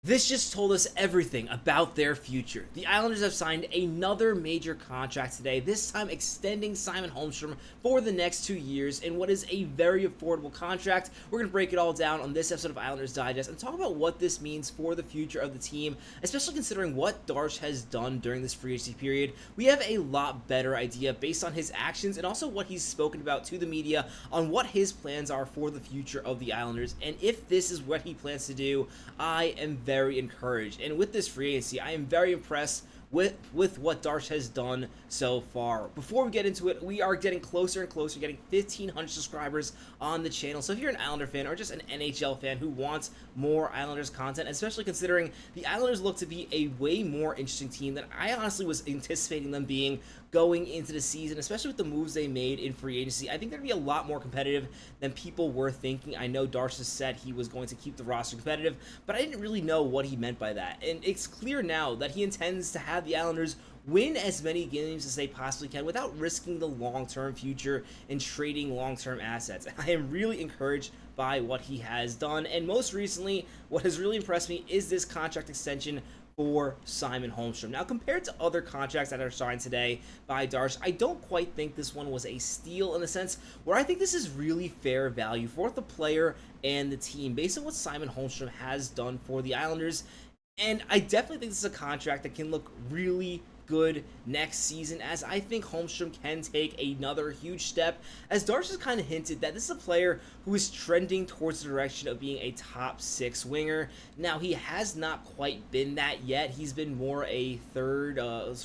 This just told us everything about their future. The Islanders have signed another major contract today, this time extending Simon Holmstrom for the next 2 years in what is a very affordable contract. We're going to break it all down on this episode of Islanders Digest and talk about what this means for the future of the team, especially considering what Darsh has done during this free agency period. We have a lot better idea based on his actions and also what he's spoken about to the media on what his plans are for the future of the Islanders. And if this is what he plans to do, I am very encouraged. And with this free agency, I am very impressed with what Darsh has done so far. Before we get into it, we are getting closer and closer, getting 1,500 subscribers on the channel. So if you're an Islander fan or just an NHL fan who wants more Islanders content, especially considering the Islanders look to be a way more interesting team than I honestly was anticipating them being going into the season, especially with the moves they made in free agency. I think they're going to be a lot more competitive than people were thinking. I know Darsh has said he was going to keep the roster competitive, but I didn't really know what he meant by that. And it's clear now that he intends to have the Islanders win as many games as they possibly can without risking the long-term future and trading long-term assets. I am really encouraged by what he has done, and most recently, what has really impressed me is this contract extension for Simon Holmstrom. Now, compared to other contracts that are signed today by Darsh, I don't quite think this one was a steal in the sense where I think this is really fair value for the player and the team based on what Simon Holmstrom has done for the Islanders. And I definitely think this is a contract that can look really good next season, as I think Holmstrom can take another huge step, as Darsh has kind of hinted that this is a player who is trending towards the direction of being a top 6 winger. Now, he has not quite been that yet. He's been more a third,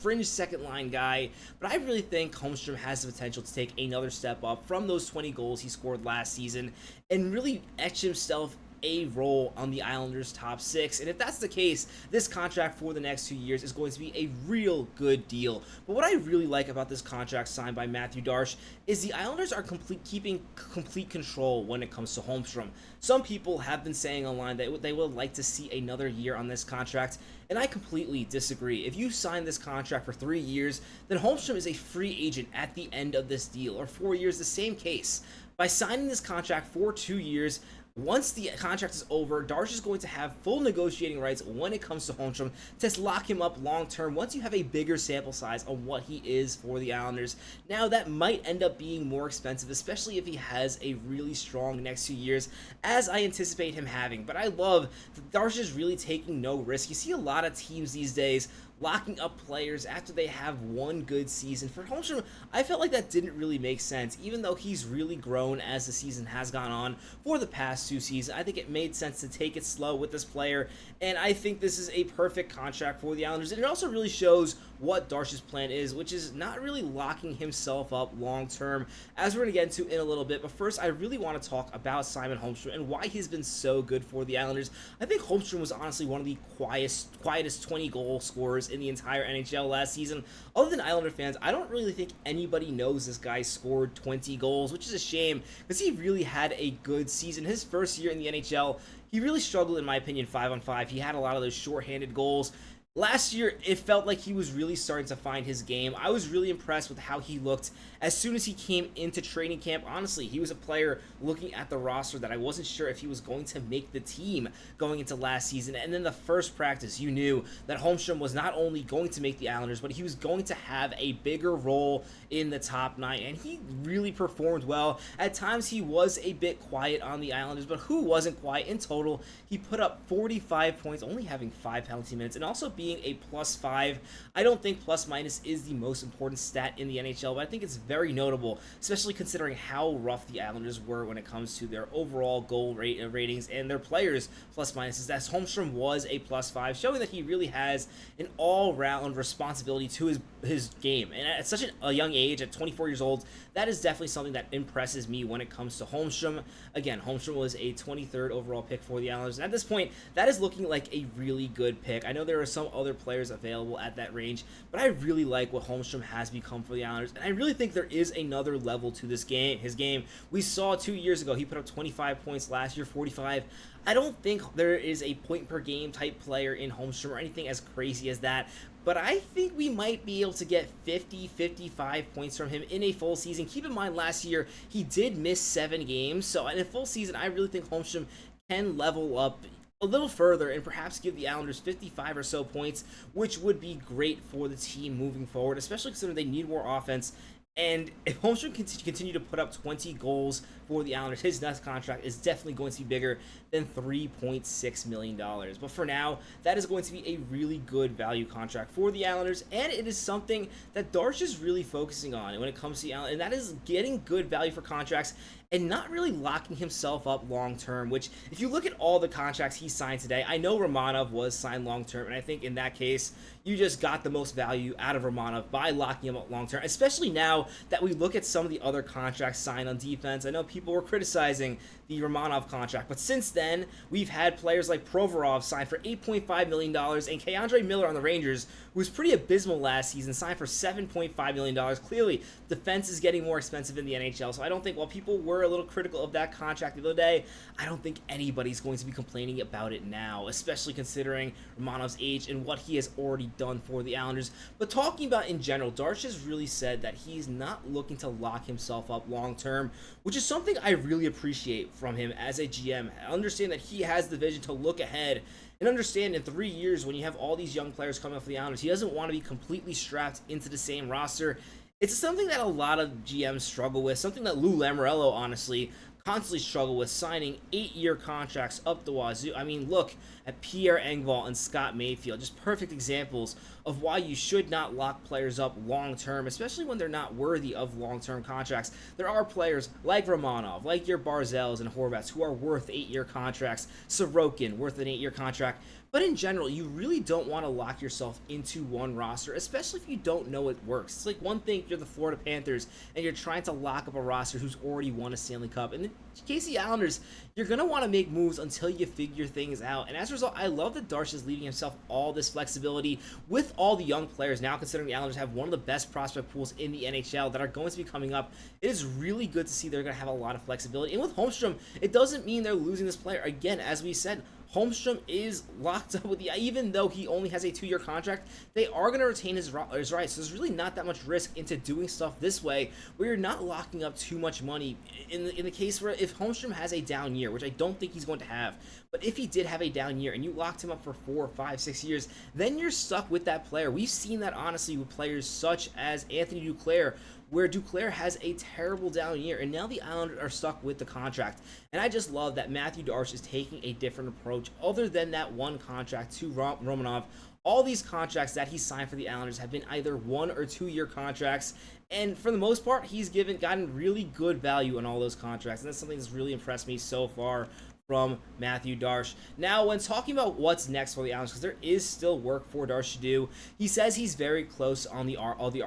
fringe second line guy, but I really think Holmstrom has the potential to take another step up from those 20 goals he scored last season and really etch himself a role on the Islanders' top 6. And if that's the case, this contract for the next 2 years is going to be a real good deal. But what I really like about this contract signed by Mathew Darsh is the Islanders are keeping complete control when it comes to Holmstrom. Some people have been saying online that they would like to see another year on this contract, and I completely disagree. If you sign this contract for 3 years, then Holmstrom is a free agent at the end of this deal, or 4 years, the same case. By signing this contract for 2 years, once the contract is over, Darsh is going to have full negotiating rights when it comes to Holmstrom to lock him up long term once you have a bigger sample size on what he is for the Islanders. Now, that might end up being more expensive, especially if he has a really strong next 2 years, as I anticipate him having. But I love that Darsh is really taking no risk. You see a lot of teams these days locking up players after they have one good season. For Holmstrom, I felt like that didn't really make sense, even though he's really grown as the season has gone on for the past 2 seasons. I think it made sense to take it slow with this player, and I think this is a perfect contract for the Islanders. And it also really shows what Darsh's plan is, which is not really locking himself up long term, as we're going to get into in a little bit. But first, I really want to talk about Simon Holmstrom and why he's been so good for the Islanders. I think Holmstrom was honestly one of the quietest 20-goal scorers in the entire NHL last season. Other than Islander fans, I don't really think anybody knows this guy scored 20 goals, which is a shame because he really had a good season. His first year in the NHL, he really struggled, in my opinion, 5-on-5. He had a lot of those shorthanded goals. Last year, it felt like he was really starting to find his game. I was really impressed with how he looked as soon as he came into training camp. Honestly, he was a player looking at the roster that I wasn't sure if he was going to make the team going into last season. And then the first practice, you knew that Holmstrom was not only going to make the Islanders, but he was going to have a bigger role in the top 9. And he really performed well. At times, he was a bit quiet on the Islanders, but who wasn't quiet? In total, he put up 45 points, only having 5 penalty minutes, and also being a +5. I don't think plus minus is the most important stat in the NHL, but I think it's very notable, especially considering how rough the Islanders were when it comes to their overall goal ratings and their players plus minuses. As Holmstrom was a +5, showing that he really has an all-round responsibility to his game. And at such a young age, at 24 years old, that is definitely something that impresses me when it comes to Holmstrom. Again, Holmstrom was a 23rd overall pick for the Islanders, and at this point, that is looking like a really good pick. I know there are some other players available at that range, but I really like what Holmstrom has become for the Islanders, and I really think there is another level to this game. His game, we saw 2 years ago, he put up 25 points last year, 45. I don't think there is a point per game type player in Holmstrom or anything as crazy as that, but I think we might be able to get 50, 55 points from him in a full season. Keep in mind, last year, he did miss 7 games, so in a full season, I really think Holmstrom can level up a little further and perhaps give the Islanders 55 or so points, which would be great for the team moving forward, especially considering they need more offense. And if Holmstrom can continue to put up 20 goals for the Islanders, his next contract is definitely going to be bigger than $3.6 million. But for now, that is going to be a really good value contract for the Islanders, and it is something that Darsh is really focusing on when it comes to the Islanders, and that is getting good value for contracts and not really locking himself up long term, which if you look at all the contracts he signed today, I know Romanov was signed long term, and I think in that case, you just got the most value out of Romanov by locking him up long term, especially now that we look at some of the other contracts signed on defense. I know people were criticizing the Romanov contract, but since then, we've had players like Provorov signed for $8.5 million, and Keandre Miller on the Rangers, who was pretty abysmal last season, signed for $7.5 million. Clearly, defense is getting more expensive in the NHL, so I don't think, while people were a little critical of that contract the other day, I don't think anybody's going to be complaining about it now, especially considering Romanov's age and what he has already done for the Islanders. But talking about in general, Darsh has really said that he's not looking to lock himself up long term, which is something I really appreciate from him as a GM. I understand that he has the vision to look ahead and understand in 3 years when you have all these young players coming up for the Islanders, he doesn't want to be completely strapped into the same roster. It's something that a lot of GMs struggle with, something that Lou Lamoriello honestly constantly struggle with, signing 8-year contracts up the wazoo. I mean, look at Pierre Engvall and Scott Mayfield, just perfect examples of why you should not lock players up long term, especially when they're not worthy of long-term contracts. There are players like Romanov, like your Barzals and Horvats, who are worth 8-year contracts, Sorokin worth an 8-year contract. But in general, you really don't want to lock yourself into one roster, especially if you don't know it works. It's like one thing if you're the Florida Panthers and you're trying to lock up a roster who's already won a Stanley Cup. In the case of the Islanders, you're going to want to make moves until you figure things out. And as a result, I love that Darsh is leaving himself all this flexibility with all the young players now, considering the Islanders have one of the best prospect pools in the NHL that are going to be coming up. It is really good to see they're going to have a lot of flexibility. And with Holmstrom, it doesn't mean they're losing this player. Again, as we said, Holmstrom is locked up with the, even though he only has a 2-year contract, they are going to retain his rights. So there's really not that much risk into doing stuff this way, where you're not locking up too much money. In the case where if Holmstrom has a down year, which I don't think he's going to have, but if he did have a down year and you locked him up for 4, 5, 6 years, then you're stuck with that player. We've seen that honestly with players such as Anthony Duclair, where Duclair has a terrible down year, and now the Islanders are stuck with the contract. And I just love that Mathew Darsh is taking a different approach other than that one contract to Romanov. All these contracts that he signed for the Islanders have been either 1 or 2-year contracts, and for the most part, he's gotten really good value on all those contracts, and that's something that's really impressed me so far from Mathew Darsh. Now, when talking about what's next for the Islanders, because there is still work for Darsh to do, he says he's very close on the other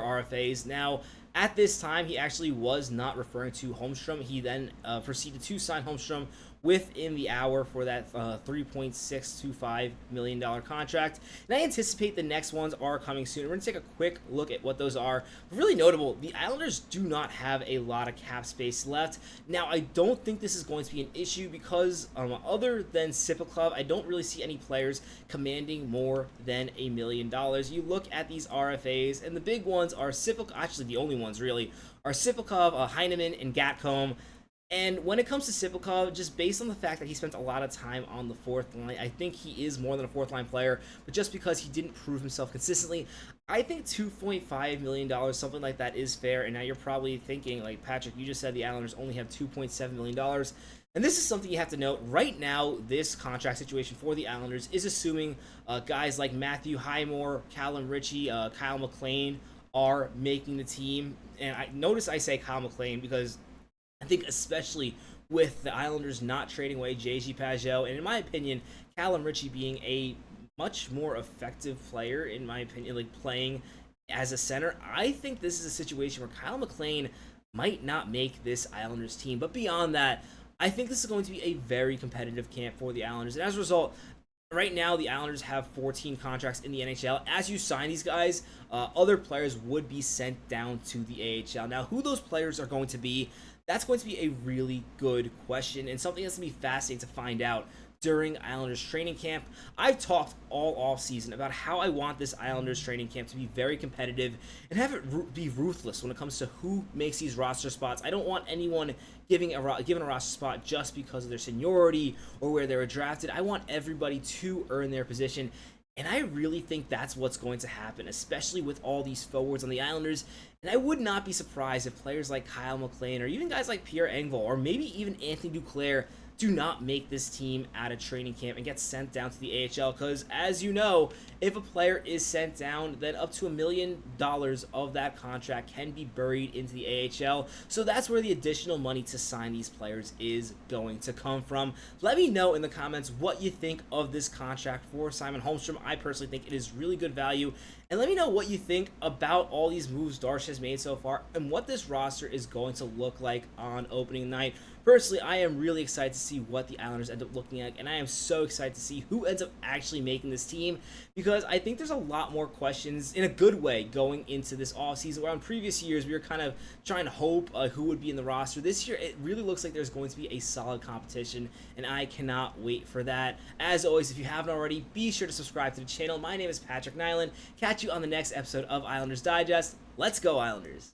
RFAs. Now, at this time, he actually was not referring to Holmstrom. He then proceeded to sign Holmstrom within the hour for that $3.625 million contract. And I anticipate the next ones are coming soon. We're going to take a quick look at what those are. Really notable, the Islanders do not have a lot of cap space left. Now, I don't think this is going to be an issue because other than Sipakov, I don't really see any players commanding more than $1 million. You look at these RFAs, and the big ones are Sipakov, actually the only ones really, are Sipakov, Heineman, and Gatcomb. And when it comes to Sipakov, just based on the fact that he spent a lot of time on the fourth line, I think he is more than a fourth-line player, but just because he didn't prove himself consistently, I think $2.5 million, something like that, is fair. And now you're probably thinking, like, Patrick, you just said the Islanders only have $2.7 million. And this is something you have to note. Right now, this contract situation for the Islanders is assuming guys like Matthew Highmore, Callum Ritchie, Kyle McLean are making the team. And notice I say Kyle McLean because I think especially with the Islanders not trading away J.G. Pageau, and in my opinion, Callum Ritchie being a much more effective player, in my opinion, like playing as a center, I think this is a situation where Kyle McLean might not make this Islanders team. But beyond that, I think this is going to be a very competitive camp for the Islanders. And as a result, right now, the Islanders have 14 contracts in the NHL. As you sign these guys, other players would be sent down to the AHL. Now, who those players are going to be, that's going to be a really good question and something that's going to be fascinating to find out during Islanders training camp. I've talked all off season about how I want this Islanders training camp to be very competitive and have it be ruthless when it comes to who makes these roster spots. I don't want anyone given a roster spot just because of their seniority or where they were drafted. I want everybody to earn their position. And I really think that's what's going to happen, especially with all these forwards on the Islanders. And I would not be surprised if players like Kyle McLean or even guys like Pierre Engvall or maybe even Anthony Duclair do not make this team out of training camp and get sent down to the AHL, because as you know, if a player is sent down, then up to $1 million of that contract can be buried into the AHL. So that's where the additional money to sign these players is going to come from. Let me know in the comments what you think of this contract for Simon Holmstrom. I personally think it is really good value. And let me know what you think about all these moves Darsh has made so far and what this roster is going to look like on opening night. Personally, I am really excited to see what the Islanders end up looking like, and I am so excited to see who ends up actually making this team, because I think there's a lot more questions in a good way going into this offseason, where on previous years we were kind of trying to hope who would be in the roster. This year, it really looks like there's going to be a solid competition, and I cannot wait for that. As always, if you haven't already, be sure to subscribe to the channel. My name is Patrick Nilan. Catch you on the next episode of Islanders Digest. Let's go, Islanders!